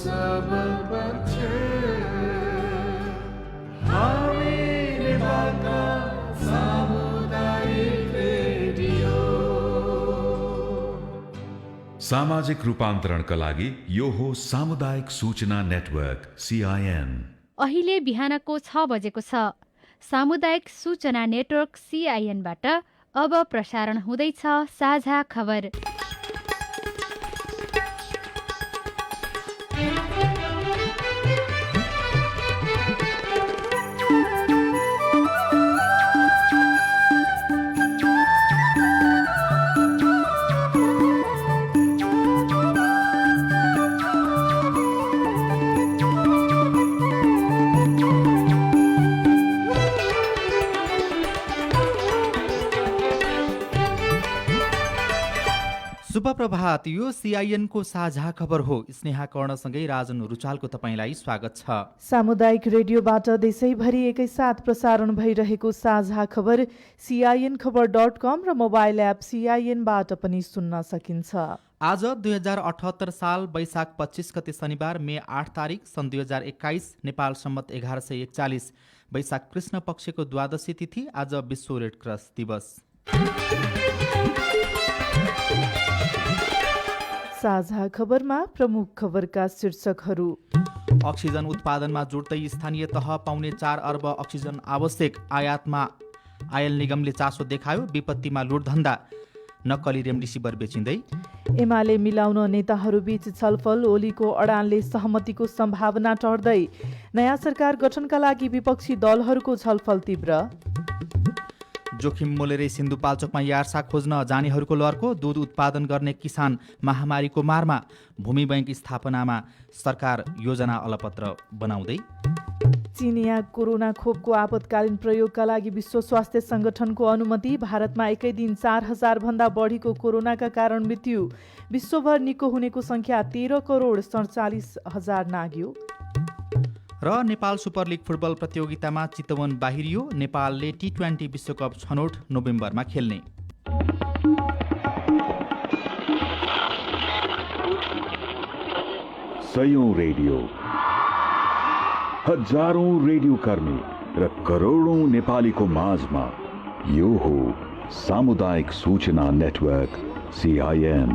सब पक्ष हामी नेपालका सामुदायिक रेडियो। सामाजिक रूपान्तरणका लागि यो हो सामुदायिक सूचना नेटवर्क CIN। अहिले बिहानको 6 बजेको छ। सामुदायिक सूचना नेटवर्क CIN-बाट अब प्रसारण हुँदैछ साझा खबर। शुभ प्रभात। यो CIN को साझा खबर हो। स्नेहा कर्णसँगै राजन रुचालको तपाईँलाई स्वागत छ। सामुदायिक रेडियोबाट देशैभरि एकैसाथ प्रसारण भइरहेको साझा खबर CINखबर.com र मोबाइल एप CIN-बाट पनि सुन्न सकिन्छ। आज 2078 साल वैशाख 25 गते शनिबार मे 8 तारिक सन् 2021 नेपाल सम्मत 1141 वैशाख कृष्ण पक्षको द्वादशी तिथि। आज विश्व रेड क्रस दिवस। साझा खबरमा प्रमुख खबरका शीर्षकहरू। अक्सिजन उत्पादनमा जुट्दै स्थानीय तह पाउने 4 अर्ब अक्सिजन आवश्यक। आयातमा आयल निगमले चासो देखायो। विपत्तिमा लुटधन्दा। नक्कली रेमडेसिभिर बेचिँदै। एमाले मिलाउन नेताहरूबीच छलफल। ओलीको अडानले सहमतिको सम्भावना टर्दै। नयाँ सरकार गठनका लागि विपक्षी दलहरूको छलफल तीव्र। जोखिम मोलेरै सिन्धुपाल्चोकमा यार्सा खोज्न जानेहरूको लर्को। दूध उत्पादन गर्ने किसान महामारीको मारमा। भूमि बैंक स्थापनामा सरकार योजना अलपत्र बनाउँदै। चिनिया कोरोना खोपको आपतकालीन प्रयोगका लागि विश्व स्वास्थ्य संगठनको अनुमति। भारतमा एकै दिन 4,000 भन्दा बढीको कोरोनाका कारण मृत्यु। विश्वभर निको हुनेको संख्या 13,47,000 नाग्यो। र नेपाल सुपर लिग फुटबल प्रतियोगितामा चितवन बाहिरियो। नेपालले T20 विश्वकप छनौट नोभेम्बरमा खेल्ने। सयौं रेडियो, हजारौं रेडियो कर्मी र करोडौं नेपालीको माझमा यो हो सामुदायिक सूचना नेटवर्क CIN।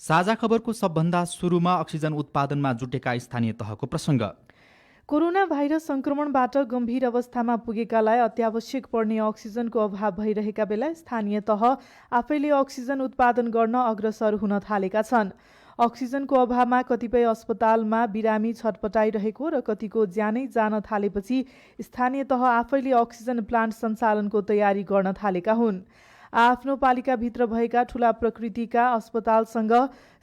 साझा खबरको सबभन्दा सुरुमा अक्सिजन उत्पादनमा जुटेका स्थानीय तहको प्रसङ्ग। कोरोना भाइरस संक्रमणबाट गम्भीर अवस्थामा पुगेकालाई अत्यावश्यक पर्ने अक्सिजनको अभाव भइरहेका बेला स्थानीय तह आफैले अक्सिजन उत्पादन गर्न अग्रसर हुन थालेका छन्। अक्सिजनको अभावमा कतिपय अस्पतालमा बिरामी छटपटाइरहेको र कतिको ज्यानै जान थालेपछि स्थानीय तह आफैले अक्सिजन प्लान्ट सञ्चालनको तयारी गर्न थालेका हुन्। आफ्नो पालिकाभित्र भएका ठूला प्रकृतिका अस्पतालसँग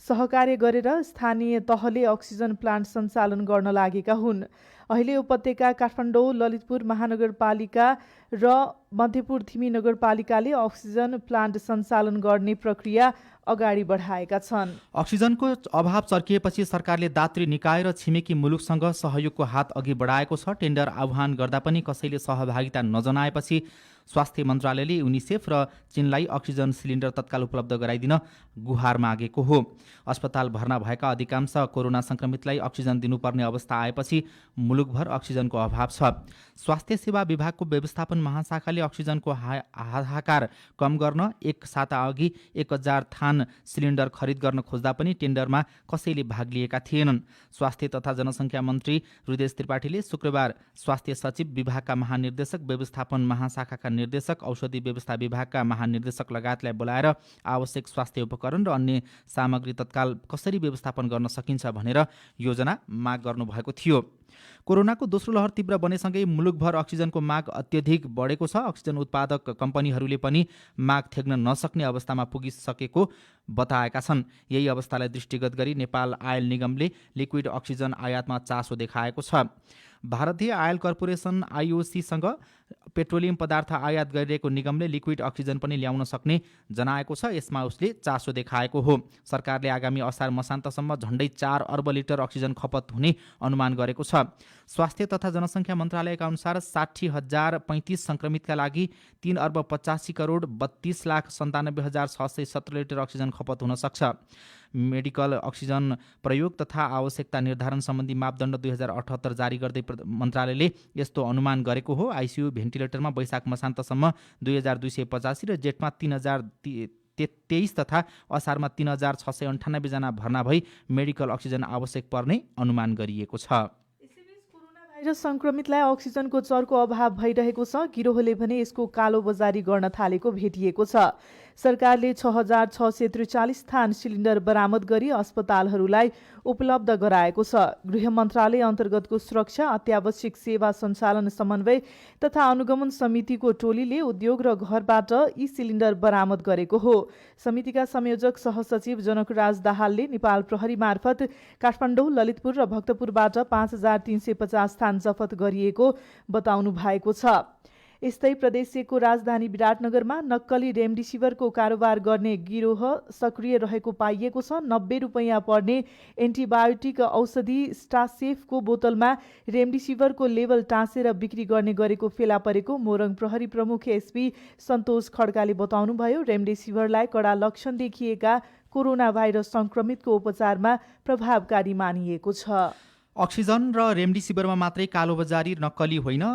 सहकार्य गरेर स्थानीय तहले अक्सिजन प्लान्ट सञ्चालन गर्न लागेका हुन्। अहिले उपत्यका काठमाडौँ, ललितपुर महानगरपालिका र मध्यपुर थिमी नगरपालिकाले अक्सिजन प्लान्ट सञ्चालन गर्ने प्रक्रिया अगाडि बढाएका छन्। अक्सिजनको अभाव चर्किएपछि सरकारले दात्री निकाय र छिमेकी मुलुकसँग सहयोगको हात अघि बढाएको छ। टेन्डर आह्वान गर्दा पनि कसैले सहभागिता नजनाएपछि स्वास्थ्य मन्त्रालयले युनिसेफ र चीनलाई अक्सिजन सिलिन्डर तत्काल उपलब्ध गराइदिन गुहार मागेको हो। अस्पताल भर्ना भएका अधिकांश कोरोना संक्रमितलाई अक्सिजन दिनुपर्ने अवस्था आएपछि मुलुकभर अक्सिजनको अभाव छ। स्वास्थ्य सेवा विभागको व्यवस्थापन महाशाखाले अक्सिजनको हाहाकार कम गर्न एक साता अघि 1,000 थान सिलिन्डर खरिद गर्न खोज्दा पनि टेन्डरमा कसैले भाग लिएका थिएनन्। स्वास्थ्य तथा जनसङ्ख्या मन्त्री हृदय त्रिपाठीले शुक्रबार स्वास्थ्य सचिव, विभागका महानिर्देशक, व्यवस्थापन महाशाखाका निर्देशक, औषधि व्यवस्था विभागका महानिर्देशक लगायतलाई बोलाएर आवश्यक स्वास्थ्य उपकरण र अन्य सामग्री तत्काल कसरी व्यवस्थापन गर्न सकिन्छ भनेर योजना माग गर्नुभएको थियो। कोरोनाको दोस्रो लहर तीव्र बनेसँगै मुलुकभर अक्सिजनको माग अत्यधिक बढेको छ। अक्सिजन उत्पादक कम्पनीहरूले पनि माग थेग्न नसक्ने अवस्थामा पुगिसकेको बताएका छन्। यही अवस्थालाई दृष्टिगत गरी नेपाल आयल निगमले लिक्विड अक्सिजन आयातमा चासो देखाएको छ। भारतीय आयल कर्पोरेसन IOC-सँग पेट्रोलियम पदार्थ आयात गरिरहेको निगमले लिक्विड अक्सिजन पनि ल्याउन सक्ने जनाएको छ। यसमा उसले चासो देखाएको हो। सरकारले आगामी असार मसान्तसम्म झण्डै 4 अर्ब लिटर अक्सिजन खपत हुने अनुमान गरेको छ। स्वास्थ्य तथा जनसङ्ख्या मन्त्रालयका अनुसार 60,035 सङ्क्रमितका लागि 3 अर्ब 85 करोड 32,97,617 लिटर अक्सिजन खपत हुन सक्छ। मेडिकल अक्सिजन प्रयोग तथा आवश्यकता निर्धारण सम्बन्धी मापदण्ड 2078 जारी गर्दै मन्त्रालयले यस्तो अनुमान गरेको हो। आइसियु भेन्टिलेटरमा वैशाख मसान्तसम्म 2285 र जेठमा 3023 तथा असारमा 3698 जना भर्ना भई मेडिकल अक्सिजन आवश्यक पर्ने अनुमान गरिएको छ। भाइरस सङ्क्रमितलाई अक्सिजनको चरको अभाव भइरहेको छ। गिरोहले भने यसको कालोबजारी गर्न थालेको भेटिएको छ। सरकारले 6643 थान सिलिन्डर बरामद गरी अस्पतालहरूलाई उपलब्ध गराएको छ। गृह मन्त्रालय अन्तर्गतको सुरक्षा अत्यावश्यक सेवा सञ्चालन समन्वय तथा अनुगमन समितिको टोलीले उद्योग र घरबाट यी सिलिन्डर बरामद गरेको हो। समितिका संयोजक सहसचिव जनकराज दाहालले नेपाल प्रहरी मार्फत काठमाडौँ, ललितपुर र भक्तपुरबाट 5350 थान जफत गरिएको बताउनु भएको छ। यस्तै प्रदेशको राजधानी विराटनगरमा नक्कली रेमडेसिभिरको कारोबार गर्ने गिरोह सक्रिय रहेको पाइएको छ। 90 रुपैयाँ पर्ने एन्टिबायोटिक औषधि स्टासेफको बोतलमा रेमडेसिभिरको लेबल टाँसेर बिक्री गर्ने गरेको फेला परेको मोरङ प्रहरी प्रमुख एसपी सन्तोष खड्काले बताउनुभयो। रेमडेसिभिरलाई कडा लक्षण देखिएका कोरोना भाइरस सङ्क्रमितको उपचारमा प्रभावकारी मानिएको छ। अक्सिजन र रेमडेसिभिरमा मात्रै कालोबजारी नक्कली होइन,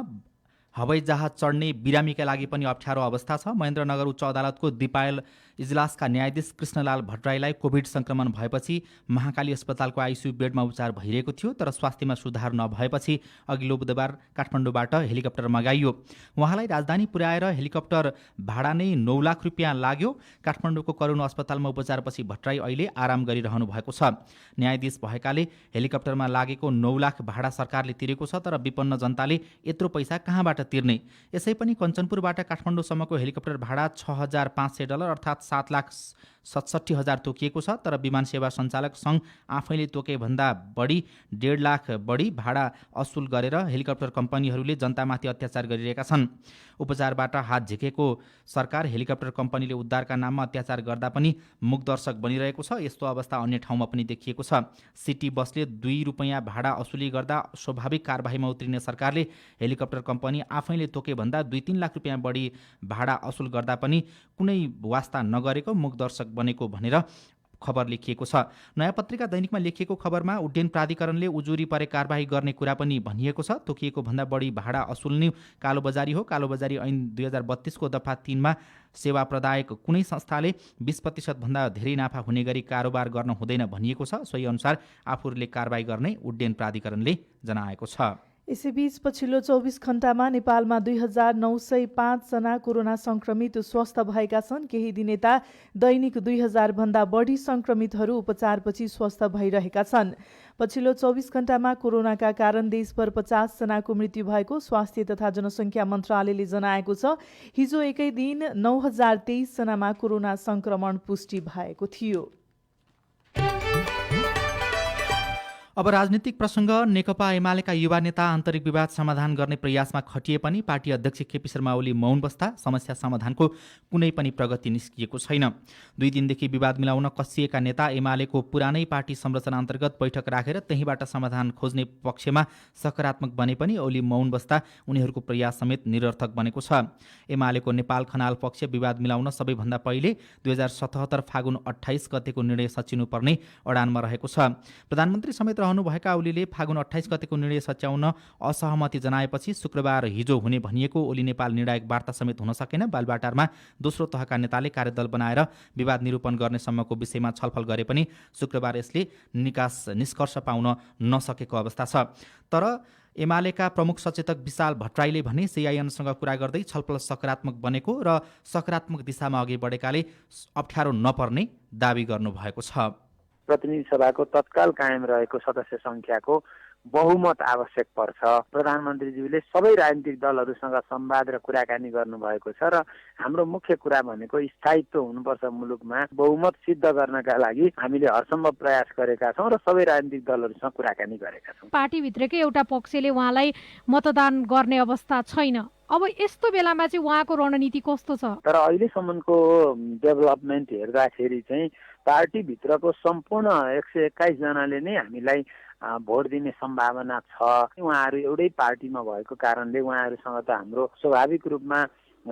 हवाई जहाज चढ्ने बिरामीका लागि पनि अप्ठ्यारो अवस्था छ। महेन्द्रनगर उच्च अदालतको दिपायल इजलासका न्यायाधीश कृष्णलाल भट्टराईलाई कोभिड संक्रमण भएपछि महाकाली अस्पतालको आइसियु बेडमा उपचार भइरहेको थियो, तर स्वास्थ्यमा सुधार नभएपछि अघिल्लो बुधबार काठमाडौँबाट हेलिकप्टर मगाइयो। उहाँलाई राजधानी पुर्याएर हेलिकप्टर भाडा नै 9 लाख रुपियाँ लाग्यो। काठमाडौँको करुण अस्पतालमा उपचारपछि भट्टराई अहिले आराम गरिरहनु भएको छ। न्यायाधीश भएकाले हेलिकप्टरमा लागेको 9 लाख भाडा सरकारले तिरेको छ, तर विपन्न जनताले यत्रो पैसा कहाँबाट तिर्ने? यसै पनि कञ्चनपुरबाट काठमाडौँसम्मको हेलिकप्टर भाडा $6,500 अर्थात् 7,67,000 तोकिएको छ, तर विमान सेवा सञ्चालक सङ्घ आफैले तोके भन्दा बढी 1.5 लाख बढी भाडा असुल गरेर हेलिकप्टर कम्पनीहरूले जनतामाथि अत्याचार गरिरहेका छन्। उपचारबाट हात झिकेको सरकार हेलिकप्टर कम्पनीले उद्धारका नाममा अत्याचार गर्दा पनि मुखदर्शक बनिरहेको छ। यस्तो अवस्था अन्य ठाउँमा पनि देखिएको छ। सिटी बसले 2 रुपैयाँ भाडा असुली गर्दा स्वाभाविक कारबाहीमा उत्रिने सरकारले हेलिकप्टर कम्पनी आफैले तोके भन्दा 2-3 लाख रुपियाँ बढी भाडा असुल गर्दा पनि कुनै वास्ता नगरेको मुखदर्शक बनेको भनेर खबर लेखिएको छ। नयाँ पत्रिका दैनिकमा लेखिएको खबरमा उड्डयन प्राधिकरणले उजुरी परे कारबाही गर्ने कुरा पनि भनिएको छ। तोकिएको भन्दा बढी भाडा असुल्ने कालोबजारी हो। कालोबजारी ऐन 2032 को दफा 3 मा सेवा प्रदायक कुनै संस्थाले 20% भन्दा धेरै नाफा हुने गरी कारोबार गर्न हुँदैन भनिएको छ। सोही अनुसार आफूहरूले कारबाही गर्ने उड्डयन प्राधिकरणले जनाएको छ। यसैबीच पछिल्लो 24 घण्टामा नेपालमा 2905 जना कोरोना संक्रमित स्वस्थ भएका छन्। केही दिन यता दैनिक 2000 भन्दा बढी संक्रमितहरू उपचारपछि स्वस्थ भइरहेका छन्। पछिल्लो 24 घण्टामा कोरोनाका कारण देशभर 50 जनाको मृत्यु भएको स्वास्थ्य तथा जनसङ्ख्या मन्त्रालयले जनाएको छ। हिजो एकै दिन 9023 जनामा कोरोना संक्रमण पुष्टि भएको थियो। अब राजनीतिक प्रसङ्ग। नेकपा एमालेका युवा नेता आन्तरिक विवाद समाधान गर्ने प्रयासमा खटिए पनि पार्टी अध्यक्ष केपी शर्मा ओली मौन बस्दा समस्या समाधानको कुनै पनि प्रगति निस्किएको छैन। 2 दिनदेखि विवाद मिलाउन कसिएका नेता एमालेको पुरानै पार्टी संरचना अन्तर्गत बैठक राखेर त्यहीँबाट समाधान खोज्ने पक्षमा सकारात्मक बने पनि ओली मौन बस्दा उनीहरूको प्रयास समेत निरर्थक बनेको छ। एमालेको नेपाल खनाल पक्ष विवाद मिलाउन सबैभन्दा पहिले 2077 फागुन 28 गतेको निर्णय सचिनुपर्ने अडानमा रहेको छ। प्रधानमन्त्री समेत रहनुभएका ओलीले फागुन 28 गतेको निर्णय सच्याउन असहमति जनाएपछि शुक्रबार हिजो हुने भनिएको ओली नेपाल निर्णायक वार्ता समेत हुन सकेन। बालुवाटारमा दोस्रो तहका नेताले कार्यदल बनाएर विवाद निरूपण गर्ने सम्मको विषयमा छलफल गरे पनि शुक्रबार यसले निष्कर्ष पाउन नसकेको अवस्था छ। तर एमालेका प्रमुख सचेतक विशाल भट्टराईले भने सीआईएनसँग कुरा गर्दै छलफल सकारात्मक बनेको र सकारात्मक दिशामा अघि बढेकाले अप्ठ्यारो नपर्ने दावी गर्नुभएको छ। प्रतिनिधि सभाको तत्काल कायम रहेको सदस्य संख्याको बहुमत आवश्यक पर्छ। प्रधानमन्त्रीज्यूले सबै राजनीतिक दलहरूसँग संवाद र कुराकानी गर्नुभएको छ र हाम्रो मुख्य कुरा भनेको स्थायित्व हुनुपर्छ मुलुकमा। बहुमत सिद्ध गर्नका लागि हामीले हरसम्भव प्रयास गरेका छौँ र सबै राजनीतिक दलहरूसँग कुराकानी गरेका छौँ। पार्टीभित्रकै एउटा पक्षले उहाँलाई मतदान गर्ने अवस्था छैन। अब यस्तो बेलामा चाहिँ उहाँको रणनीति कस्तो छ? तर अहिलेसम्मको डेभलपमेन्ट हेर्दाखेरि चाहिँ पार्टीभित्रको सम्पूर्ण 121 जनाले नै हामीलाई भोट दिने सम्भावना छ। उहाँहरू एउटै पार्टीमा भएको कारणले उहाँहरूसँग त हाम्रो स्वाभाविक रूपमा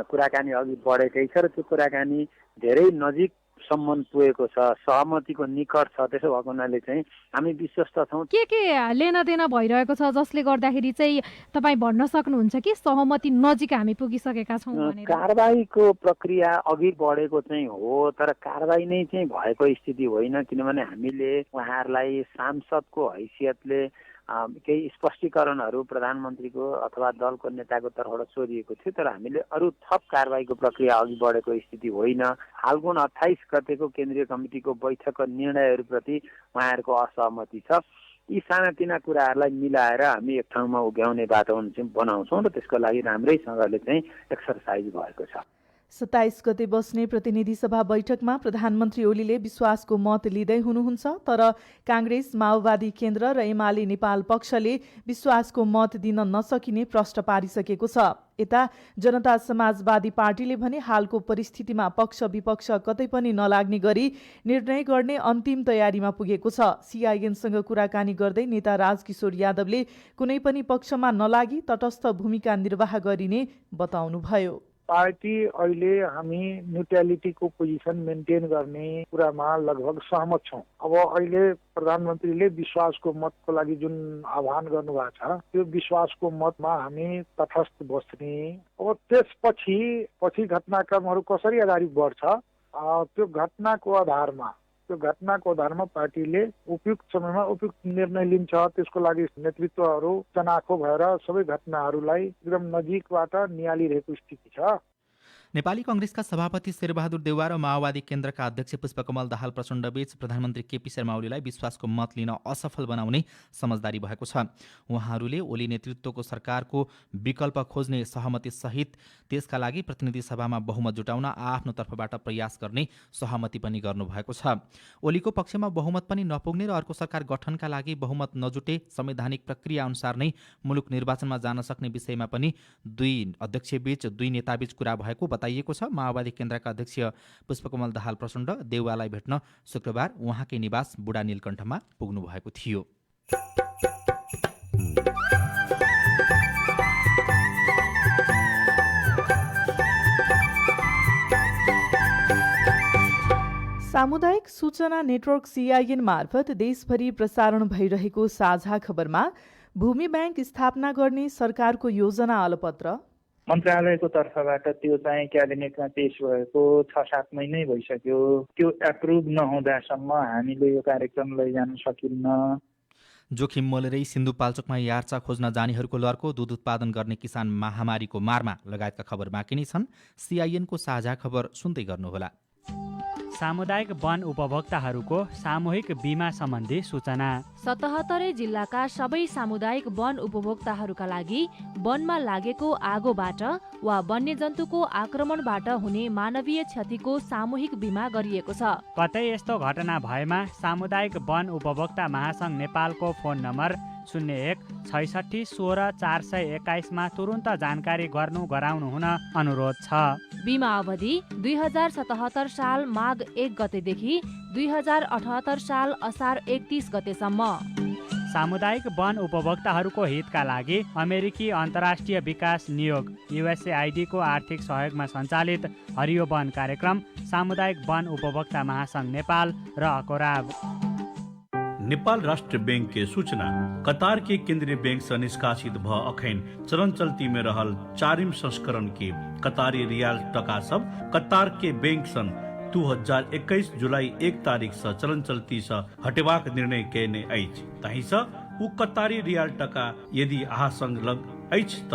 कुराकानी अघि बढेकै छ र त्यो कुराकानी धेरै नजिक सम्मान पुगेको छ, सहमतिको निकट छ। त्यसो भएको हुनाले चाहिँ हामी विश्वस्त छौँ। के लेनदेन भइरहेको छ जसले गर्दाखेरि चाहिँ तपाईँ भन्न सक्नुहुन्छ कि सहमति नजिक हामी पुगिसकेका छौँ भनेर? कारबाहीको प्रक्रिया अघि बढेको चाहिँ हो, तर कारबाही नै चाहिँ भएको स्थिति होइन। किनभने हामीले उहाँहरूलाई सांसदको हैसियतले केही स्पष्टीकरणहरू प्रधानमन्त्रीको अथवा दलको नेताको तर्फबाट सोधिएको थियो, तर हामीले अरू थप कारबाहीको प्रक्रिया अघि बढेको स्थिति होइन। फाल्गुन 28 गतेको केन्द्रीय कमिटीको बैठकको निर्णयहरूप्रति उहाँहरूको असहमति छ। यी सानातिना कुराहरूलाई मिलाएर हामी एक ठाउँमा उभ्याउने वातावरण चाहिँ बनाउँछौँ र त्यसको लागि राम्रैसँगले चाहिँ एक्सर्साइज भएको छ। 27 गते बस्ने प्रतिनिधि सभा बैठकमा प्रधानमन्त्री ओलीले विश्वासको मत लिँदै हुनुहुन्छ, तर काङ्ग्रेस, माओवादी केन्द्र र एमाले नेपाल पक्षले विश्वासको मत दिन नसकिने प्रश्न पारिसकेको छ। यता जनता समाजवादी पार्टीले भने हालको परिस्थितिमा पक्ष विपक्ष कतै पनि नलाग्ने गरी निर्णय गर्ने अन्तिम तयारीमा पुगेको छ। सीआईएनसँग कुराकानी गर्दै नेता राजकिशोर यादवले कुनै पनि पक्षमा नलागी तटस्थ भूमिका निर्वाह गरिने बताउनुभयो। पार्टी अहिले हामी न्युट्रालिटीको पोजिसन मेन्टेन गर्ने कुरामा लगभग सहमत छौँ। अब अहिले प्रधानमन्त्रीले विश्वासको मतको लागि जुन आह्वान गर्नुभएको छ त्यो विश्वासको मतमा हामी तटस्थ बस्ने। अब त्यसपछि घटनाक्रमहरू कसरी अगाडि बढ्छ त्यो घटनाको आधारमा पार्टीले उपयुक्त समयमा उपयुक्त निर्णय लिन्छ। त्यसको लागि नेतृत्वहरू चनाखो भएर सबै घटनाहरूलाई एकदम नजिकबाट निहालिरहेको स्थिति छ। नेपाली कांग्रेसका सभापति शेरबहादुर देउवा र माओवादी केन्द्रका अध्यक्ष पुष्पकमल दाहाल प्रचण्डबीच प्रधानमन्त्री केपी शर्मा ओलीलाई विश्वासको मत लिन असफल बनाउने समझदारी भएको छ। उहाँहरूले ओली नेतृत्वको सरकारको विकल्प खोज्ने सहमति सहित त्यसका लागि प्रतिनिधि सभामा बहुमत जुटाउन आफ्नो तर्फबाट प्रयास गर्ने सहमति पनि गर्नुभएको छ। ओलीको पक्षमा बहुमत पनि नपुग्ने र अर्को सरकार गठनका लागि बहुमत नजुटे संवैधानिक प्रक्रिया अनुसार नै मुलुक निर्वाचनमा जान सक्ने विषयमा पनि दुई अध्यक्षबीच दुई नेताबीच कुरा भएको बताइएको छ। माओवादी केन्द्रका अध्यक्ष पुष्पकमल दाहाल प्रचण्ड देउवालाई भेट्न शुक्रबार उहाँकै निवास बुढा नीलकण्ठमा पुग्नु भएको थियो। सामुदायिक सूचना नेटवर्क सीआईएन मार्फत देशभरि प्रसारण भइरहेको साझा खबरमा भूमि ब्याङ्क स्थापना गर्ने सरकारको योजना अलपत्र मन्त्रालयको तर्फबाट त्यो चाहिँ क्याबिनेटमा पेश भएको 6-7 महिनै भइसक्यो। त्यो एप्रुभ नहुँदासम्म हामीले यो कार्यक्रम लैजान सकिन्न। जोखिम मोलेरै सिन्धुपाल्चोकमा यार्चा खोज्न जानेहरूको लर्को, दूध उत्पादन गर्ने किसान महामारीको मारमा लगायतका खबर बाँकी नै छन्। सीआईएनको साझा खबर सुन्दै गर्नुहोला। सामुदायिक वन उपभोक्ताहरूको सामूहिक बीमा सम्बन्धी सूचना। 77 जिल्लाका सबै सामुदायिक वन उपभोक्ताहरूका लागि वनमा लागेको आगोबाट वा वन्यजन्तुको आक्रमणबाट हुने मानवीय क्षतिको सामूहिक बीमा गरिएको छ। कतै यस्तो घटना भएमा सामुदायिक वन उपभोक्ता महासंघ नेपालको फोन नम्बर 016616 मा तुरुन्त जानकारी गराउनु हुन अनुरोध छ। बीमा अवधि 2077 साल माघ 1 गतेदेखि 2078 साल असार 31 गतेसम्म। सामुदायिक वन उपभोक्ताहरूको हितका लागि अमेरिकी अन्तर्राष्ट्रिय विकास नियोग USAID को आर्थिक सहयोगमा सञ्चालित हरियो वन कार्यक्रम, सामुदायिक वन उपभोक्ता महासंघ नेपाल र अकोराब। नेपाल राष्ट्र बैंक के सूचना। कतार के केंद्रीय बैंक से निष्कासित भ अखैन चलन चल्ती में रहल 4वीं संस्करण के कतारी रियाल टका सब कतार के बैंक सन 2021 जुलाई 1 तारीख से चलन चल्ती से हटेबाक निर्णय केने अछि। ताहि से उ कतारी रियाल टका यदि अहाँ संग लग अछि त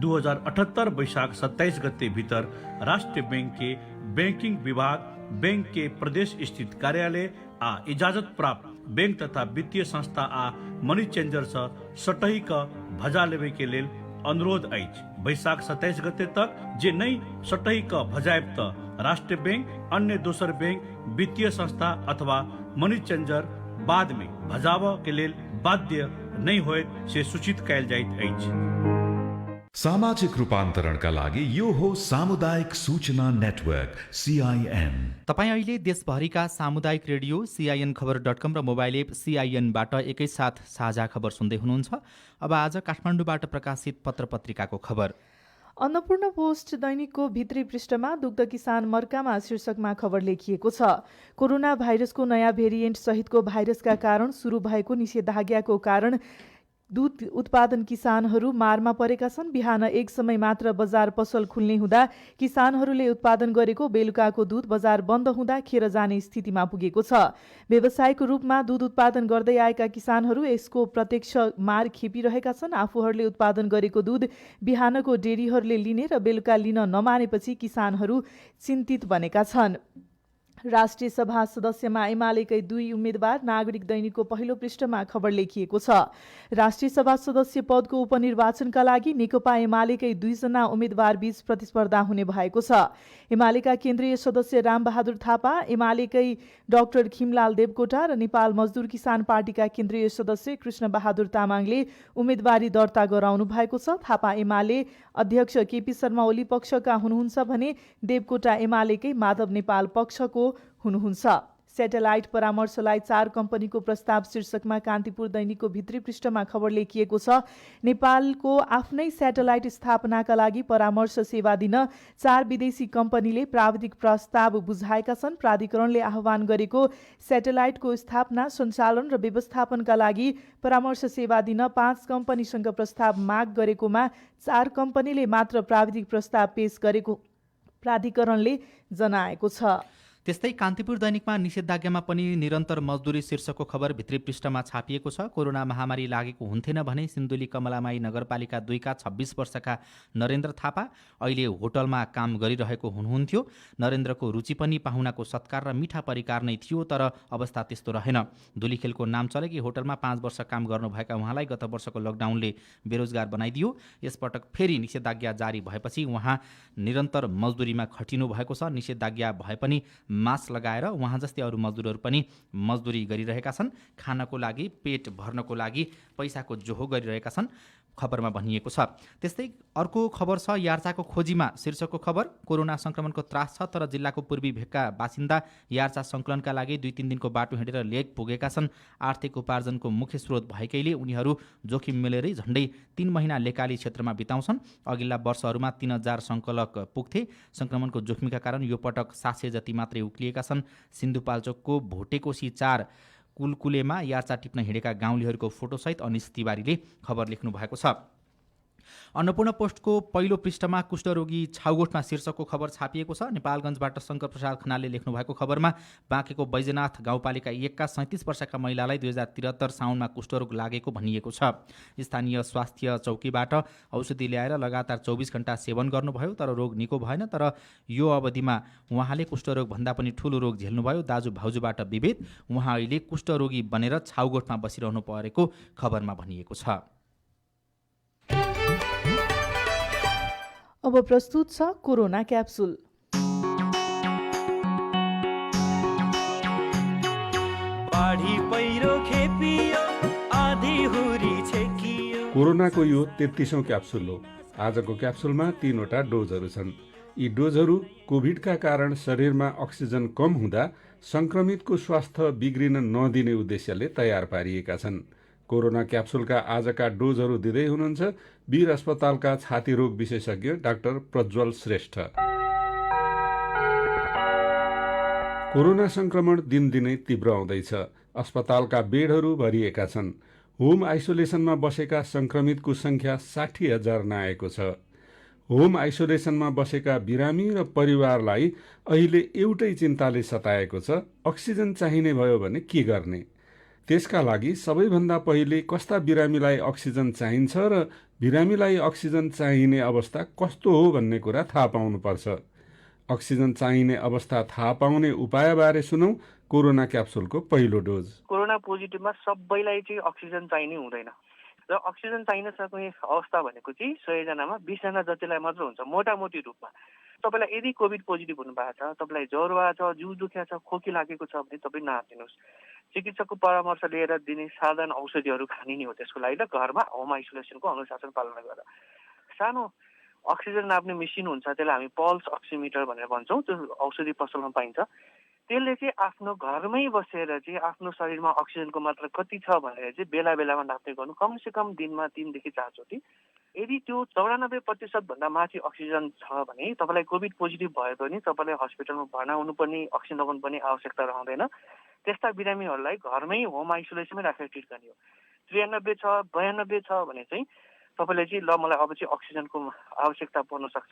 2078 वैशाख 27 गते भीतर राष्ट्र बैंक के बैंकिंग विभाग, बैंक के प्रदेश स्थित कार्यालय आ इजाजत प्राप्त बैंक तथा वित्तीय संस्था आ मनी चेंजर से सटही का भजा लेवे के लेल अनुरोध अछि। वैशाख 27 गते तक जे नहीं सटही का भजायब त राष्ट्र बैंक, अन्य दोसर बैंक, वित्तीय संस्था अथवा मनी चेंजर बाद में भजाव के लेल बाध्य नहीं होए से सूचित कयल जाइत अछि। सामाजिक रूपान्तरणका लागि यो हो सामुदायिक सूचना नेटवर्क CIN। तपाईँ अहिले देशभरिका सामुदायिक रेडियो CINखबर.com र मोबाइल एप CINबाट एकैसाथ साझा खबर सुन्दै हुनुहुन्छ। अब आज काठमाडौँबाट प्रकाशित पत्र पत्रिकाको खबर। अन्नपूर्ण पोस्ट दैनिकको भित्री पृष्ठमा दुग्ध किसान मर्कामा शीर्षकमा खबर लेखिएको छ। कोरोना भाइरसको नयाँ भेरिएन्ट सहितको भाइरसका कारण सुरु भएको निषेधाज्ञाको कारण दूध उत्पादन किसानहरू मारमा परेका छन्। बिहान एक समय मात्र बजार पसल खुल्ने हुँदा किसानहरूले उत्पादन गरेको बेलुकाको दूध बजार बन्द हुँदा खेर जाने स्थितिमा पुगेको छ। व्यावसायिक रूपमा दूध उत्पादन गर्दै आएका किसानहरू यसको प्रत्यक्ष मार खेपिरहेका छन्। आफूहरूले उत्पादन गरेको दूध बिहानको डेरीहरूले लिने र बेलुका लिन नमानेपछि किसानहरू चिन्तित बनेका छन्। राष्ट्रिय सभा सदस्यमा एमालेकै 2 उम्मेद्वार नागरिक दैनिकको पहिलो पृष्ठमा खबर लेखिएको छ। राष्ट्रिय सभा सदस्य पदको उपनिर्वाचनका लागि नेकपा एमालेकै 2 जना उम्मेद्वार बीच प्रतिस्पर्धा हुने भएको छ। एमालेका केन्द्रीय सदस्य रामबहादुर थापा, एमालेकै डाक्टर खिमलाल देवकोटा र नेपाल मजदुर किसान पार्टीका केन्द्रीय सदस्य कृष्णबहादुर तामाङले उम्मेदवारी दर्ता गराउनु भएको छ। थापा एमाले अध्यक्ष केपी शर्मा ओली पक्षका हुनुहुन्छ भने देवकोटा एमालेकै माधव नेपाल पक्षको हुनुहुन्छ। सेटेलाइट परामर्शलाई 4 कम्पनीको प्रस्ताव शीर्षकमा कान्तिपुर दैनिकको भित्री पृष्ठमा खबर लेखिएको छ। नेपालको आफ्नै सेटेलाइट स्थापनाका लागि परामर्श सेवा दिन 4 विदेशी कम्पनीले प्राविधिक प्रस्ताव बुझाएका छन्। प्राधिकरणले आह्वान गरेको सेटेलाइटको स्थापना, सञ्चालन र व्यवस्थापनका लागि परामर्श सेवा दिन 5 कम्पनीसँग प्रस्ताव माग गरेकोमा 4 कम्पनीले मात्र प्राविधिक प्रस्ताव पेश गरेको प्राधिकरणले जनाएको छ। त्यस्तै कान्तिपुर दैनिकमा निषेधाज्ञामा पनि निरन्तर मजदुरी शीर्षकको खबर भित्री पृष्ठमा छापिएको छ। कोरोना महामारी लागेको हुन्थेन भने सिन्धुली कमलामाई नगरपालिका 2 का 26 वर्षका नरेन्द्र थापा अहिले होटलमा काम गरिरहेको हुनुहुन्थ्यो। नरेन्द्रको रुचि पनि पाहुनाको सत्कार र मिठा परिकार नै थियो, तर अवस्था त्यस्तो रहेन। धुलीखेलको नाम चलेकी होटलमा 5 वर्ष काम गर्नुभएका उहाँलाई गत वर्षको लकडाउनले बेरोजगार बनाइदियो। यसपटक फेरि निषेधाज्ञा जारी भएपछि उहाँ निरन्तर मजदुरीमा खटिनु भएको छ। निषेधाज्ञा भए पनि मास्क लगाएर उहाँ जस्तै अरू मजदुरहरू पनि मजदुरी गरिरहेका छन्। खानको लागि, पेट भर्नको लागि पैसाको जोहो गरिरहेका छन् खबरमा भनिएको छ। त्यस्तै अर्को खबर छ यार्चाको खोजीमा शीर्षकको खबर। कोरोना संक्रमणको त्रास छ तर जिल्लाको पूर्वी भेगका बासिन्दा यार्चा सङ्कलनका लागि 2-3 दिनको बाटो हिँडेर लेक पुगेका छन्। आर्थिक उपार्जनको मुख्य स्रोत भएकैले उनीहरू जोखिम मिलेरै झन्डै 3 महिना लेकाली क्षेत्रमा बिताउँछन्। अघिल्ला वर्षहरूमा 3000 सङ्कलक पुग्थे। सङ्क्रमणको जोखिमका कारण यो पटक 700 जति मात्रै उक्लिएका छन्। सिन्धुपाल्चोकको भोटेकोसी 4 कुलकुलेमा यार्चा टिप्न हिँडेका गाउँलेहरूको फोटोसहित अनिश तिवारीले खबर लेख्नु भएको छ। अन्नपूर्ण पोस्टको पहिलो पृष्ठमा कुष्ठरोगी छाउगोठमा शीर्षकको खबर छापिएको छ। नेपालगञ्जबाट शङ्कर प्रसाद खनालले लेख्नु भएको खबरमा बाँकेको बैजनाथ गाउँपालिका 1 का 37 वर्षका महिलालाई 2073 साउनमा कुष्ठरोग लागेको भनिएको छ। स्थानीय स्वास्थ्य चौकीबाट औषधि ल्याएर लगातार 24 घण्टा सेवन गर्नुभयो तर रोग निको भएन। तर यो अवधिमा उहाँले कुष्ठरोगभन्दा पनि ठुलो रोग झेल्नुभयो। दाजु भाउजूबाट विभेद, उहाँ अहिले कुष्ठरोगी बनेर छाउगोठमा बसिरहनु परेको खबरमा भनिएको छ। अब प्रस्तुत छ कोरोना क्याप्सुल। कोरोनाको यो 33औं क्याप्सुल हो। आजको क्याप्सुलमा 3वटा डोजहरू छन्। यी डोजहरू कोभिडका कारण शरीरमा अक्सिजन कम हुँदा संक्रमितको स्वास्थ्य बिग्रिन नदिने उद्देश्यले तयार पारिएका छन्। कोरोना क्याप्सुलका आजका डोजहरू दिँदै हुनुहुन्छ वीर अस्पतालका छाती रोग विशेषज्ञ डाक्टर प्रज्वल श्रेष्ठ। कोरोना संक्रमण दिनदिनै तीव्र हुँदैछ। अस्पतालका बेडहरू भरिएका छन्। होम आइसोलेसनमा बसेका संक्रमितको संख्या 60,000 नआएको छ। होम आइसोलेसनमा बसेका बिरामी र परिवारलाई अहिले एउटै चिन्ताले सताएको छ, अक्सिजन चाहिने भयो भने के गर्ने। त्यसका लागि सबैभन्दा पहिले कस्ता बिरामीलाई अक्सिजन चाहिन्छ र बिरामीलाई अक्सिजन चाहिने अवस्था कस्तो हो भन्ने कुरा थाहा पाउनुपर्छ। अक्सिजन चाहिने अवस्था थाहा पाउने उपायबारे सुनौ कोरोना क्याप्सुलको पहिलो डोज। कोरोना पोजिटिभमा सबैलाई चाहिँ अक्सिजन चाहिने हुँदैन र अक्सिजन चाहिन सक्ने अवस्था भनेको चाहिँ 100 जनामा 20 जना जतिलाई मात्र हुन्छ मोटामोटी रूपमा। तपाईँलाई यदि कोभिड पोजिटिभ हुनु भएको छ, तपाईँलाई ज्वरो आएको छ, जिउ दुखेको छ, खोकी लागेको छ भने तपाईँ नहातिनुहोस्। चिकित्सकको परामर्श लिएर दिने साधारण औषधिहरू खाने नै हो त्यसको लागि र घरमा होम आइसोलेसनको अनुशासन पालना गरेर। सानो अक्सिजन नाप्ने मेसिन हुन्छ, त्यसलाई हामी पल्स अक्सिमिटर भनेर भन्छौँ, त्यो औषधि पसलमा पाइन्छ। त्यसले चाहिँ आफ्नो घरमै बसेर चाहिँ आफ्नो शरीरमा अक्सिजनको मात्रा कति छ भनेर चाहिँ बेला बेलामा नाप्ने गर्नु, कमसेकम दिनमा 3 देखि 4 चोटि यदि त्यो 94% भन्दा माथि अक्सिजन छ भने तपाईँलाई कोभिड पोजिटिभ भयो भने तपाईँलाई हस्पिटलमा भर्ना हुनुपर्ने अक्सिजन लगाउनु पर्ने आवश्यकता रहँदैन। त्यस्ता बिरामीहरूलाई घरमै होम आइसोलेसनमै राखेर ट्रिट गर्ने हो। 93 छ 92 छ भने चाहिँ तपाईँले चाहिँ ल मलाई अब चाहिँ अक्सिजनको आवश्यकता पर्न सक्छ,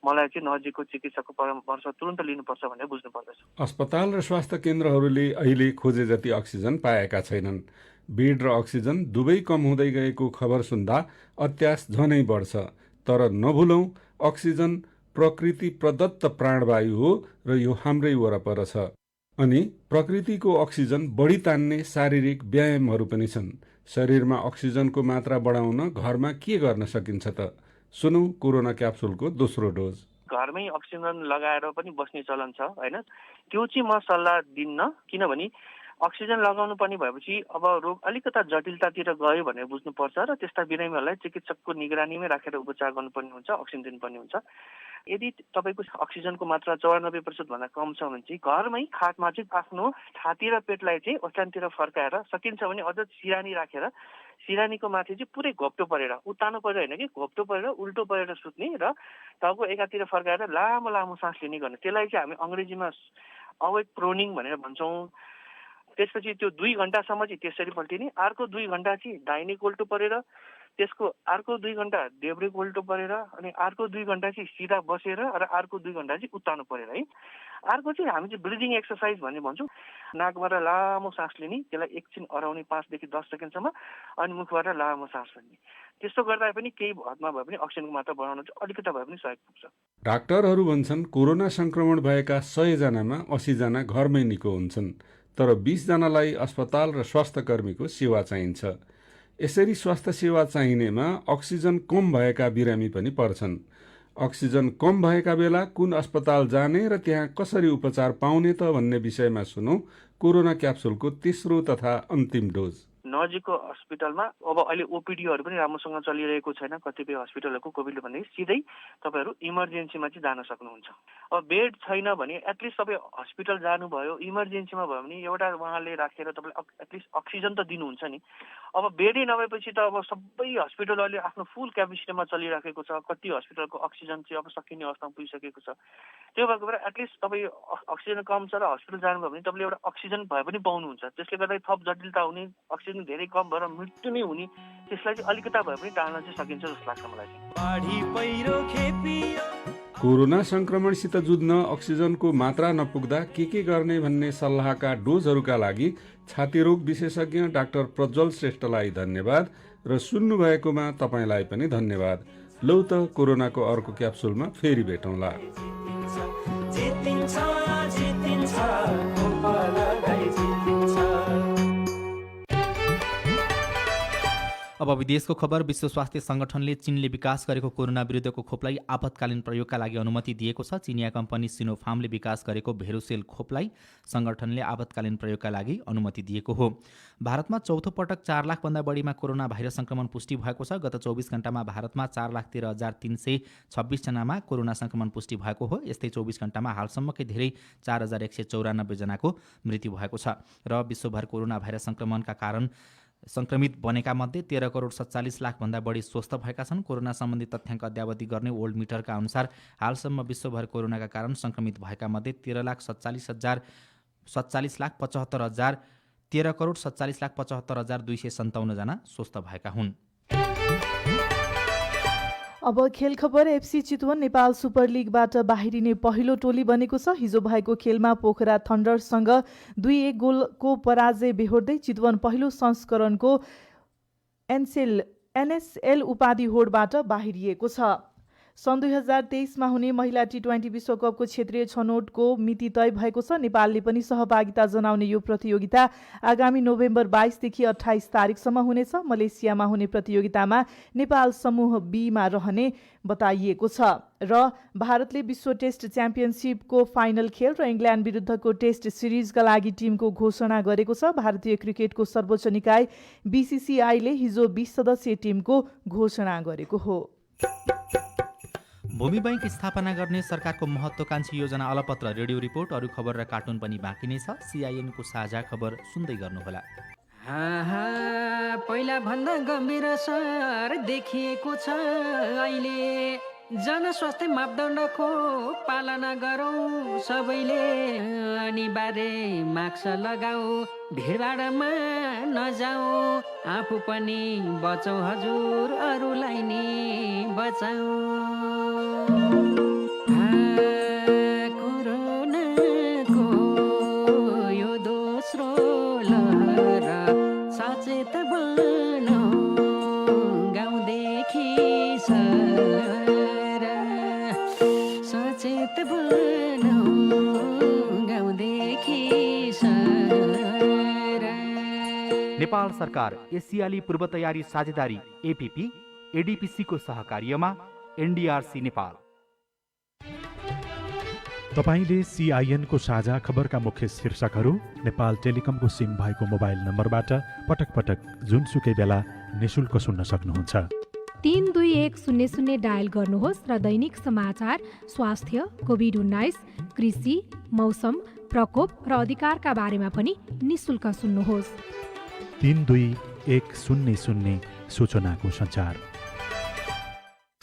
मलाई चाहिँ नजिकको चिकित्सकको परामर्श तुरन्त लिनुपर्छ भनेर बुझ्नु पर्दछ। अस्पताल र स्वास्थ्य केन्द्रहरूले अहिले खोजे जति अक्सिजन पाएका छैनन्। बेड र अक्सिजन दुवै कम हुँदै गएको खबर सुन्दा अत्यास झनै बढ्छ। तर नभुलौं, अक्सिजन प्रकृति प्रदत्त प्राणवायु हो र यो हाम्रै वरपर छ। अनि प्रकृतिको अक्सिजन बढी तान्ने शारीरिक व्यायामहरू पनि छन्। शरीरमा अक्सिजनको मात्रा बढाउन घरमा के गर्न सकिन्छ त? सुनौ कोरोना क्याप्सुलको दोस्रो डोज। घरमै अक्सिजन लगाएर पनि बस्ने चलन छ हैन, त्यो चाहिँ म सल्लाह दिन्न। किनभने अक्सिजन लगाउनु पर्ने भएपछि अब रोग अलिकता जटिलतातिर गयो भनेर बुझ्नुपर्छ र त्यस्ता बिरामीहरूलाई चिकित्सकको निगरानीमै राखेर उपचार गर्नुपर्ने हुन्छ, अक्सिजन दिनुपर्ने हुन्छ। यदि तपाईँको अक्सिजनको मात्रा 94% भन्दा कम छ भने चाहिँ घरमै खाटमा चाहिँ आफ्नो छाती र पेटलाई चाहिँ ओछ्यानतिर फर्काएर सकिन्छ भने अझ सिरानी राखेर सिरानीको माथि चाहिँ पुरै घोप्टो परेर, उतानो परेर होइन कि घोप्टो परेर उल्टो परेर सुत्ने र टाउको एकातिर फर्काएर लामो लामो सास लिने गर्ने। त्यसलाई चाहिँ हामी अङ्ग्रेजीमा अवेक प्रोनिङ भनेर भन्छौँ। त्यसपछि त्यो 2 घण्टासम्म चाहिँ त्यसरी पल्टिने, अर्को 2 घण्टा चाहिँ दाहिने कोल्टो परेर, त्यसको अर्को 2 घण्टा देब्रे कोल्टो परेर, अनि अर्को 2 घण्टा चाहिँ सिधा बसेर र अर्को 2 घण्टा चाहिँ उत्तानो परेर है। अर्को चाहिँ हामी चाहिँ ब्रिदिङ एक्सर्साइज भन्ने भन्छौँ। नाकबाट लामो सास लिने, त्यसलाई एकछिन अराउने 5 देखि 10 सेकेन्डसम्म, अनि मुखबाट लामो सास लिने। त्यस्तो गर्दा पनि केही हदमा भए पनि अक्सिजनको मात्रा बढाउन चाहिँ अलिकता भए पनि सहयोग पुग्छ। डाक्टरहरू भन्छन् कोरोना संक्रमण भएका 100 जनामा 80 जना घरमै निको हुन्छन्, तर 20 जनालाई अस्पताल र स्वास्थ्य कर्मीको सेवा चाहिन्छ। यसरी स्वास्थ्य सेवा चाहिनेमा अक्सिजन कम भएका बिरामी पनि पर्छन्। अक्सिजन कम भएका बेला कुन अस्पताल जाने र त्यहाँ कसरी उपचार पाउने त भन्ने विषयमा सुनौ कोरोना क्याप्सुलको तेस्रो तथा अन्तिम डोज। नजिकको हस्पिटलमा अब अहिले ओपिडीहरू पनि राम्रोसँग चलिरहेको छैन कतिपय हस्पिटलहरूको कोभिडले भन्दाखेरि सिधै तपाईँहरू इमर्जेन्सीमा चाहिँ जान सक्नुहुन्छ। अब बेड छैन भने एटलिस्ट तपाईँ हस्पिटल जानुभयो, इमर्जेन्सीमा भयो भने एउटा उहाँले राखेर तपाईँले एटलिस्ट अक्सिजन त दिनुहुन्छ नि। अब बेडै नभएपछि त अब सबै हस्पिटलहरूले आफ्नो फुल क्यापेसिटीमा चलिराखेको छ, कति हस्पिटलको अक्सिजन चाहिँ अब सकिने अवस्थामा पुगिसकेको छ। त्यो भएको भएर एटलिस्ट तपाईँ अक्सिजन कम छ र हस्पिटल जानुभयो भने तपाईँले एउटा अक्सिजन भए पनि पाउनुहुन्छ। त्यसले गर्दा थप जटिलता हुने, अक्सिजन धेरै कम भएर मृत्यु नै हुने, त्यसलाई चाहिँ अलिकता भए पनि टाल्न चाहिँ सकिन्छ जस्तो लाग्छ मलाई चाहिँ। कोरोना संक्रमणसित जुझ्न अक्सिजनको मात्रा नपुग्दा के गर्ने भन्ने सल्लाहका डोजहरूका लागि छातीरोग विशेषज्ञ डाक्टर प्रज्वल श्रेष्ठलाई धन्यवाद र सुन्नु भएकोमा तपाईँलाई पनि धन्यवाद। लौ त कोरोनाको अर्को क्याप्सुलमा फेरि भेटौँला। अब विदेशको खबर। विश्व स्वास्थ्य संगठनले चीनले विकास गरेको कोरोना विरुद्धको खोपलाई आपतकालीन प्रयोगका लागि अनुमति दिएको छ। चिनिया कम्पनी सिनोफार्मले विकास गरेको भेरोसेल खोपलाई संगठनले आपतकालीन प्रयोगका लागि अनुमति दिएको हो। भारतमा चौथो पटक 4 लाखभन्दा बढीमा कोरोना भाइरस संक्रमण पुष्टि भएको छ। गत 24 घण्टामा भारतमा 4,13,326 जनामा कोरोना संक्रमण पुष्टि भएको हो। यस्तै 24 घण्टामा हालसम्मकै धेरै 4,194 जनाको मृत्यु भएको छ। र विश्वभर कोरोना भाइरस संक्रमणका कारण संक्रमित बनेका मध्ये 13,47,00,000 भन्दा बढी स्वस्थ भएका छन्। कोरोना सम्बन्धी तथ्याङ्क अद्यावधि गर्ने वर्ल्ड मिटरका अनुसार हालसम्म विश्वभर कोरोनाका कारण संक्रमित भएका मध्ये 13,47,257 जना स्वस्थ भएका हुन्। अब खेल खबर। एफसी चितवन नेपाल सुपर लिगबाट बाहिरिने पहिलो टोली बनेको छ। हिजो भएको खेलमा पोखरा थन्डरसँग 2-1 गोलको पराजय बेहोर्दै चितवन पहिलो संस्करणको एनएसएल उपाधि होडबाट बाहिरिएको छ। सन् 2023मा हुने महिला T20 विश्वकपको क्षेत्रीय छनौटको मिति तय भएको छ। नेपालले पनि सहभागिता जनाउने यो प्रतियोगिता आगामी नोभेम्बर 22 देखि 28 तारिकसम्म हुनेछ। मलेसियामा हुने प्रतियोगितामा नेपाल समूह बीमा रहने बताइएको छ। र भारतले विश्व टेस्ट च्याम्पियनसिपको फाइनल खेल र इङ्ल्यान्ड विरुद्धको टेस्ट सिरिजका लागि टिमको घोषणा गरेको छ। भारतीय क्रिकेटको सर्वोच्च निकाय BCCIले हिजो 20 सदस्यीय टिमको घोषणा गरेको हो। भूमि बैंक स्थापना गर्ने सरकारको महत्त्वकांक्षी योजना अलपत्र। रेडियो रिपोर्ट, अरू खबर र कार्टुन पनि बाँकी नै छ। CIN को साझा खबर सुन्दै गर्नुहोला। पहिला भन्दा गम्भीर असर देखिएको छ। अहिले जनस्वास्थ्य मापदण्डको पालना गरौँ सबैले, अनिवार्य मास्क लगाऊ, भिडभाडमा नजाऊ, आफू पनि बचाऊ हजुर, अरूलाई नि बचाऊ। कोरोनाको यो दोस्रो लहर सचेत बनाऊ गाउँदेखि सहर, सचेत बनाऊ गाउँदेखि सहर। नेपाल सरकार एसियाली पूर्व तयारी साझेदारी एपीपी एडीपीसी को सहकार्यमा एनडीआरसी नेपाल। तपाईले सीआईएन को साझा खबरका मुख्य शीर्षकहरू नेपाल टेलिकमको सिम भएको मोबाइल नम्बरबाट पटक पटक जुनसुकै बेला निशुल्क सुन्न सक्नुहुन्छ। 32100 डायल गर्नुहोस् र दैनिक समाचार, स्वास्थ्य, कोभिड-19, कृषि, मौसम, प्रकोप र अधिकारका बारेमा पनि निशुल्क सुन्नुहोस्। 32100 सूचनाको सञ्चार।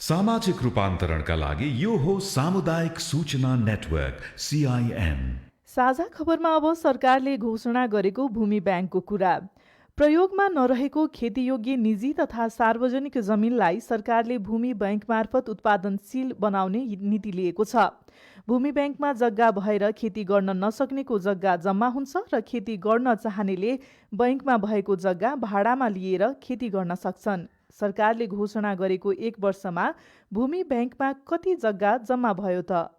सामाजिक रूपान्तरणका लागि यो हो सामुदायिक सूचना नेटवर्क CIN। साझा खबरमा अब सरकारले घोषणा गरेको भूमि ब्याङ्कको कुरा। प्रयोगमा नरहेको खेतीयोग्य निजी तथा सार्वजनिक जमिनलाई सरकारले भूमि ब्याङ्क मार्फत उत्पादनशील बनाउने नीति लिएको छ। भूमि ब्याङ्कमा जग्गा भएर खेती गर्न नसक्नेको जग्गा जम्मा हुन्छ र खेती गर्न चाहनेले ब्याङ्कमा भएको जग्गा भाडामा लिएर खेती गर्न सक्छन्। सरकारले घोषणा गरेको 1 वर्षमा भूमि ब्याङ्कमा कति जग्गा जम्मा भयो त?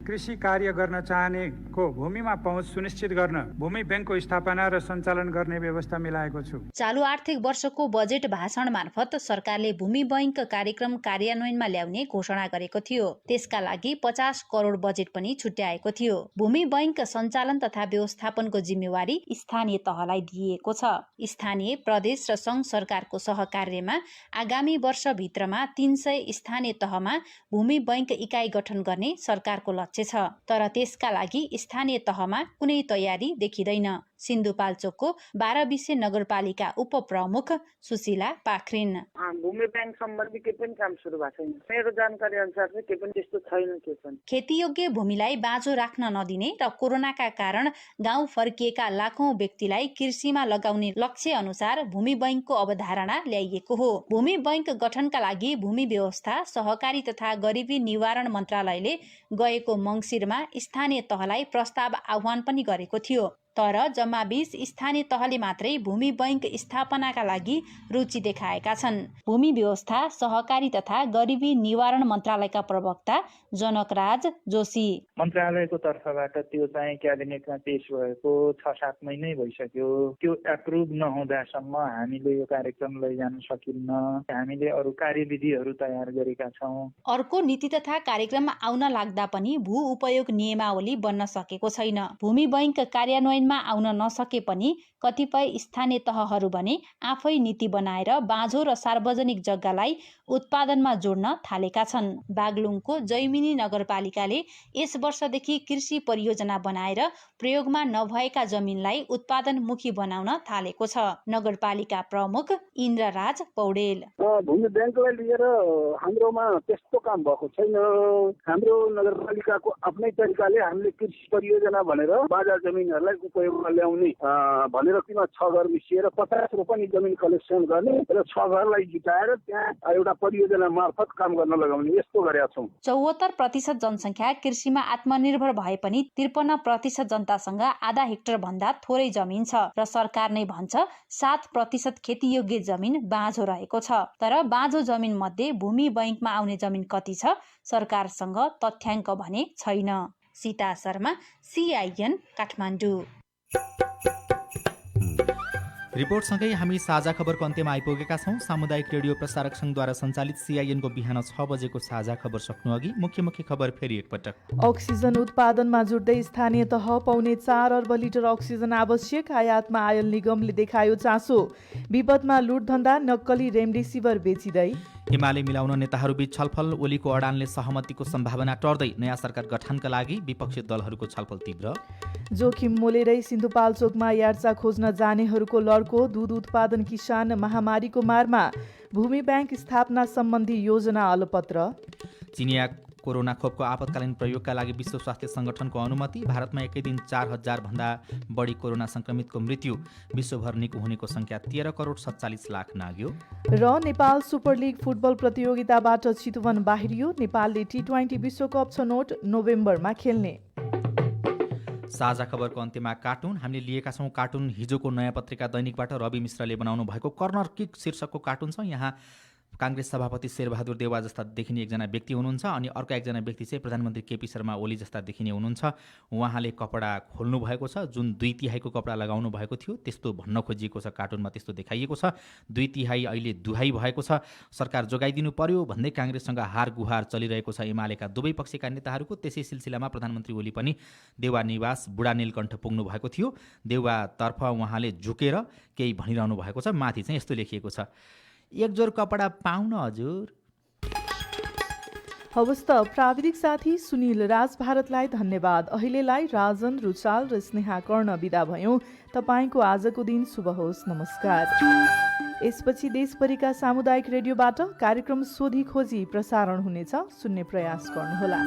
कृषि कार्य गर्न चाहनेको भूमिमा पहुँच सुनिश्चित गर्न भूमि ब्याङ्कको स्थापना र सञ्चालन गर्ने व्यवस्था मिलाएको छु। चालु आर्थिक वर्षको बजेट भाषण मार्फत सरकारले भूमि बैङ्क कार्यक्रम कार्यान्वयनमा ल्याउने घोषणा गरेको थियो। त्यसका लागि 50 करोड बजेट पनि छुट्याएको थियो। भूमि बैङ्क सञ्चालन तथा व्यवस्थापनको जिम्मेवारी स्थानीय तहलाई दिइएको छ। स्थानीय, प्रदेश र सङ्घ सरकारको सहकार्यमा आगामी वर्षभित्रमा 300 स्थानीय तहमा भूमि बैङ्क इकाइ गठन गर्ने सरकारको लक्ष्य छ। तर त्यसका लागि स्थानीय तहमा कुनै तयारी देखिँदैन। सिन्धुपाल्चोकको 12 विषय नगरपालिका उपप्रमुख सुशीला पाखरिन। भूमि ब्याङ्क सम्बन्धी केही पनि काम सुरु भएको छैन। मेरो जानकारी अनुसार चाहिँ केही पनि त्यस्तो छैन। खेतीयोग्य भूमिलाई बाँझो राख्न नदिने र कोरोनाका कारण गाउँ फर्किएका लाखौं व्यक्तिलाई कृषिमा लगाउने लक्ष्य अनुसार भूमि बैङ्कको अवधारणा ल्याइएको हो। भूमि बैङ्क गठनका लागि भूमि व्यवस्था, सहकारी तथा गरिबी निवारण मन्त्रालयले गएको मङ्सिरमा स्थानीय तहलाई प्रस्ताव आह्वान पनि गरेको थियो। तर जम्मा 20 स्थानीय तहले मात्रै भूमि बैङ्क स्थापनाका लागि रुचि देखाएका छन्। भूमि व्यवस्था, सहकारी तथा गरिबी निवारण मन्त्रालयका प्रवक्ता जनकराज जोशी। मन्त्रालयको तर्फबाट त्यो चाहिँ क्याबिनेटमा पेश भएको 6-7 महिनै भइसक्यो। त्यो एप्रुभ नहुँदासम्म हामीले यो कार्यक्रम लैजान सकिन्न। हामीले अरू कार्यविधिहरू तयार गरेका छौँ। अर्को नीति तथा कार्यक्रम आउन लाग्दा पनि भू उपयोग नियमावली बन्न सकेको छैन। भूमि बैङ्क कार्यान्वयन आउन नसके पनि कतिपय स्थानीय तहहरू भने आफै नीति बनाएर बाँझो र सार्वजनिक जग्गालाई उत्पादनमा जोड्न थालेका छन्। बागलुङको जैमिनी नगरपालिकाले यस वर्षदेखि कृषि परियोजना बनाएर प्रयोगमा नभएका जमिनलाई उत्पादनमुखी बनाउन थालेको छ। नगरपालिका प्रमुख इन्द्रराज पौडेल। भूमि ब्याङ्कलाई लिएर हाम्रोमा त्यस्तो काम भएको छैन। हाम्रो नगरपालिकाको आफ्नै तरिकाले हामीले कृषि परियोजना भनेर बाजा जमिनहरूलाई उपयोगमा ल्याउने भनेर तिमा 6 घर मिसिएर 50 रोपनी जमिन कलेक्सन गर्ने र 6 घरलाई जुटाएर त्यहाँ एउटा परियोजना मार्फत काम गर्न लगाउने यस्तो गरेका छौँ। 74% जनसङ्ख्या कृषिमा आत्मनिर्भर भए पनि 53% जनतासँग आधा हेक्टर भन्दा थोरै जमिन छ र सरकार नै भन्छ 7% खेतीयोग्य जमिन बाँझो रहेको छ। तर बाँझो जमिन मध्ये भूमि बैङ्कमा आउने जमिन कति छ सरकारसँग तथ्याङ्क भने छैन। सीता शर्मा, CIN, काठमाडौँ। रिपोर्टसँगै हामी साझा खबरको अन्त्यमा आइपुगेका छौँ। सामुदायिक रेडियो प्रसारक सङ्घद्वारा सञ्चालित CIN को बिहान 6 बजेको साझा खबर सक्नु अघि मुख्य खबर फेरि एकपटक। अक्सिजन उत्पादनमा जुट्दै स्थानीय तह पाउने 4 अर्ब लिटर अक्सिजन आवश्यक। आयातमा आयल निगमले देखायो चासो। विपदमा लुटधन्दा, नक्कली रेमडेसिभिर बेचिँदै। एमाले मिलाउन नेताहरूबीच छलफल, ओलीको अडानले सहमतिको सम्भावना टर्दै नयाँ सरकार गठनका लागि विपक्षी दलहरूको छलफल तीव्र। जोखिम मोलेरै सिन्धुपाल्चोकमा यार्चा खोज्न जानेहरूको लड्को, दुध उत्पादन किसान महामारीको मारमा, भूमि ब्याङ्क स्थापना सम्बन्धी योजना अलपत्र। चिनिया कोरोना खोपको आपतकालीन प्रयोगका लागि विश्व स्वास्थ्य सङ्गठनको अनुमति, भारतमा एकै दिन 4,000 भन्दा बढी कोरोना सङ्क्रमितको मृत्यु, विश्वभर निको हुनेको सङ्ख्या 13 करोड 47 लाख नाग्यो। र नेपाल सुपर लिग फुटबल प्रतियोगिताबाट चितवन बाहिरियो, नेपालले T20 विश्वकप छनौट नोभेम्बरमा खेल्ने। साझा खबरको अन्त्यमा कार्टुन हामीले लिएका छौँ। कार्टुन हिजोको नयाँ पत्रिका दैनिकबाट रवि मिश्रले बनाउनु भएको कर्नर किक शीर्षकको कार्टुन छ। यहाँ काङ्ग्रेस सभापति शेरबहादुर देउवा जस्ता देखिने एकजना व्यक्ति हुनुहुन्छ अनि अर्को एकजना व्यक्ति चाहिँ प्रधानमन्त्री केपी शर्मा ओली जस्ता देखिने हुनुहुन्छ। उहाँले कपडा खोल्नु भएको छ, जुन 2/3 कपडा लगाउनु भएको थियो त्यस्तो भन्न खोजिएको छ। कार्टुनमा त्यस्तो देखाइएको छ। 2/3 अहिले दुहाई भएको छ। सरकार जोगाइदिनु पर्यो भन्दै काङ्ग्रेससँग हार गुहार चलिरहेको छ एमालेका दुवै पक्षका नेताहरूको। त्यसै सिलसिलामा प्रधानमन्त्री ओली पनि देउवा निवास बुढा नीलकण्ठ पुग्नु भएको थियो। देउवातर्फ उहाँले झुकेर केही भनिरहनु भएको छ। माथि चाहिँ यस्तो लेखिएको छ, एक जोर कपडा पाउन हजुर। हवस् त प्राविधिक साथी सुनिल राज भारतलाई धन्यवाद। अहिलेलाई राजन रुचाल र स्नेहा कर्ण बिदा भयौँ। तपाईँको आजको दिन शुभ होस्। नमस्कार। यसपछि देशभरिका सामुदायिक रेडियोबाट कार्यक्रम सोधी खोजी प्रसारण हुनेछ। सुन्ने प्रयास गर्नुहोला।